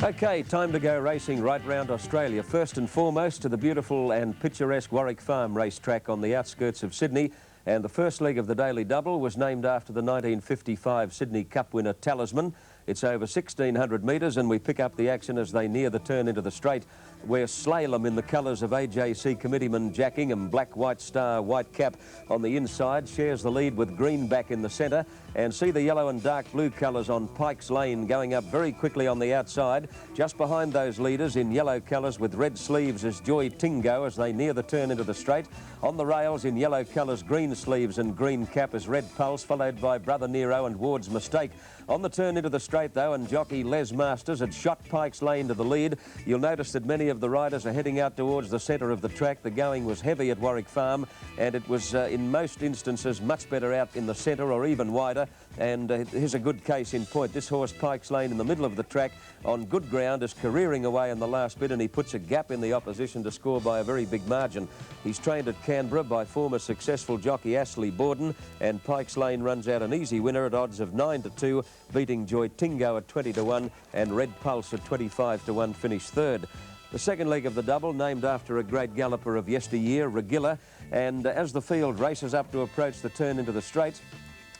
Okay, time to go racing right round Australia. First and foremost to the beautiful and picturesque Warwick Farm racetrack on the outskirts of Sydney. And the first leg of the Daily Double was named after the 1955 Sydney Cup winner Talisman. It's over 1,600 metres and we pick up the action as they near the turn into the straight, where Slalom in the colours of AJC committeeman Jack Ingham, black, white star, white cap on the inside, shares the lead with Greenback in the centre. And see the yellow and dark blue colours on Pikes Lane going up very quickly on the outside. Just behind those leaders in yellow colours with red sleeves is Joy Tingo as they near the turn into the straight. On the rails in yellow colours, green sleeves and green cap is Red Pulse, followed by Brother Nero and Ward's Mistake. On the turn into the straight though, and jockey Les Masters had shot Pikes Lane to the lead. You'll notice that many of the riders are heading out towards the centre of the track. The going was heavy at Warwick Farm and it was in most instances much better out in the centre or even wider. And here's a good case in point. This horse, Pikes Lane, in the middle of the track on good ground, is careering away in the last bit and he puts a gap in the opposition to score by a very big margin. He's trained at Canberra by former successful jockey Ashley Borden, and Pikes Lane runs out an easy winner at odds of 9-2, beating Joy Tingo at 20-1 and Red Pulse at 25-1 finished third. The second leg of the double, named after a great galloper of yesteryear, Regilla, and as the field races up to approach the turn into the straight,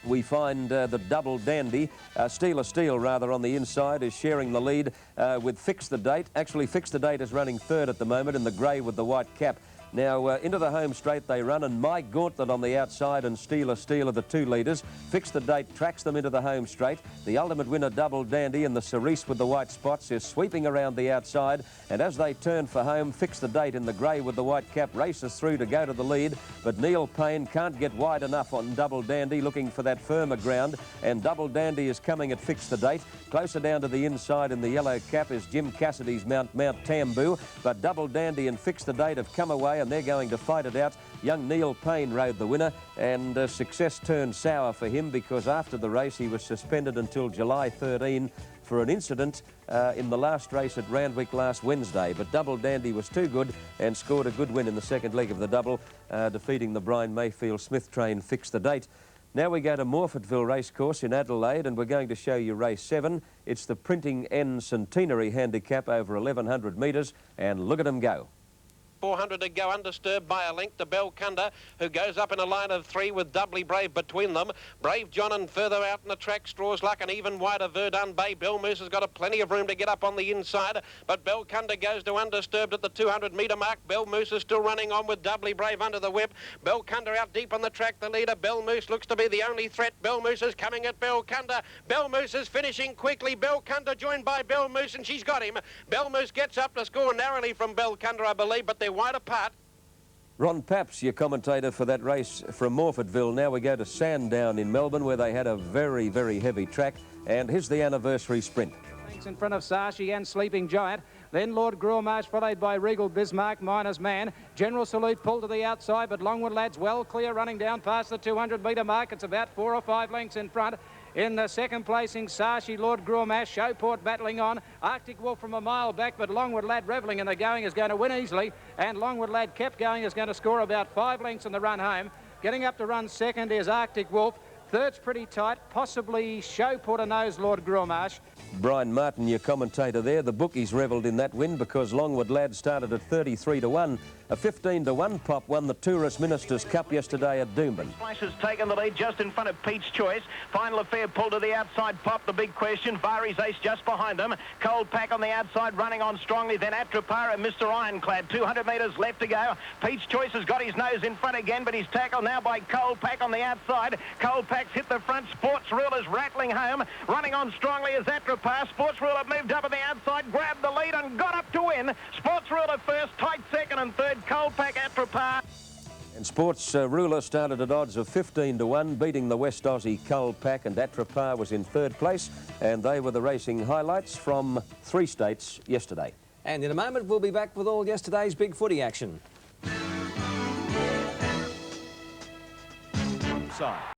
we find the double dandy, Steel rather, on the inside is sharing the lead with Fix the Date. Actually, Fix the Date is running third at the moment in the grey with the white cap. Now, into the home straight they run, and My Gauntlet on the outside and Steel are the two leaders. Fix the Date tracks them into the home straight. The ultimate winner, Double Dandy, and the Cerise with the white spots is sweeping around the outside. And as they turn for home, Fix the Date in the grey with the white cap races through to go to the lead. But Neil Payne can't get wide enough on Double Dandy, looking for that firmer ground. And Double Dandy is coming at Fix the Date. Closer down to the inside in the yellow cap is Jim Cassidy's Mount Tambu. But Double Dandy and Fix the Date have come away and they're going to fight it out. Young Neil Payne rode the winner, and success turned sour for him because after the race he was suspended until July 13 for an incident in the last race at Randwick last Wednesday. But Double Dandy was too good and scored a good win in the second leg of the double, defeating the Brian Mayfield Smith train Fix the Date. Now we go to Morfettville Racecourse in Adelaide and we're going to show you race 7. It's the Printing N Centenary handicap over 1,100 metres, and look at them go. 400 to go, undisturbed by a length to Belcunda, who goes up in a line of 3 with Doubly Brave between them. Brave John and further out in the track, Straws Luck and even wider Verdun Bay. Belmoose has got plenty of room to get up on the inside, but Belcunda goes to undisturbed at the 200-metre mark. Belmoose is still running on with Doubly Brave under the whip. Belcunda out deep on the track, the leader. Belmoose looks to be the only threat. Belmoose is coming at Belcunda. Belmoose is finishing quickly. Belcunda joined by Belmoose, and she's got him. Belmoose gets up to score narrowly from Belcunda, I believe, but they're wide apart. Ron Paps, your commentator for that race from Morfettville. Now we go to Sanddown in Melbourne, where they had a very, very heavy track. And here's the anniversary sprint. Thanks in front of Sashi and Sleeping Giant. Then Lord Graumarsh, followed by Regal Bismarck, Miner's Man. General Salute pulled to the outside, but Longwood Lads well clear, running down past the 200-metre mark. It's about 4 or 5 lengths in front. In the second placing, Sashi, Lord Graumarsh, Showport battling on. Arctic Wolf from a mile back, but Longwood Lad revelling in the going is going to win easily. And Longwood Lad kept going, is going to score about 5 lengths in the run home. Getting up to run second is Arctic Wolf. Third's pretty tight, possibly Showport knows Lord Graumarsh. Brian Martin, your commentator there. The bookies revelled in that win because Longwood Lad started at 33-1. A 15-1 pop won the Tourist Ministers' Cup yesterday at Doomben. Flash has taken the lead just in front of Peach Choice. Final Affair pulled to the outside, Pop, the big question. Bari's Ace just behind them. Cold Pack on the outside, running on strongly. Then Atrapara and Mr. Ironclad. 200 metres left to go. Peach Choice has got his nose in front again, but he's tackled now by Cold Pack on the outside. Cold Pack's hit the front. Sports Ruler's rattling home. Running on strongly is Atrapara. Sports Ruler moved up on the outside, grabbed the lead and got up to win. Sports Ruler first, tight second and third. Cold Pack, Atrapar. And Sports Ruler started at odds of 15-1, beating the West Aussie Cold Pack, and Atrapar was in third place, and they were the racing highlights from 3 states yesterday. And in a moment, we'll be back with all yesterday's big footy action. Side.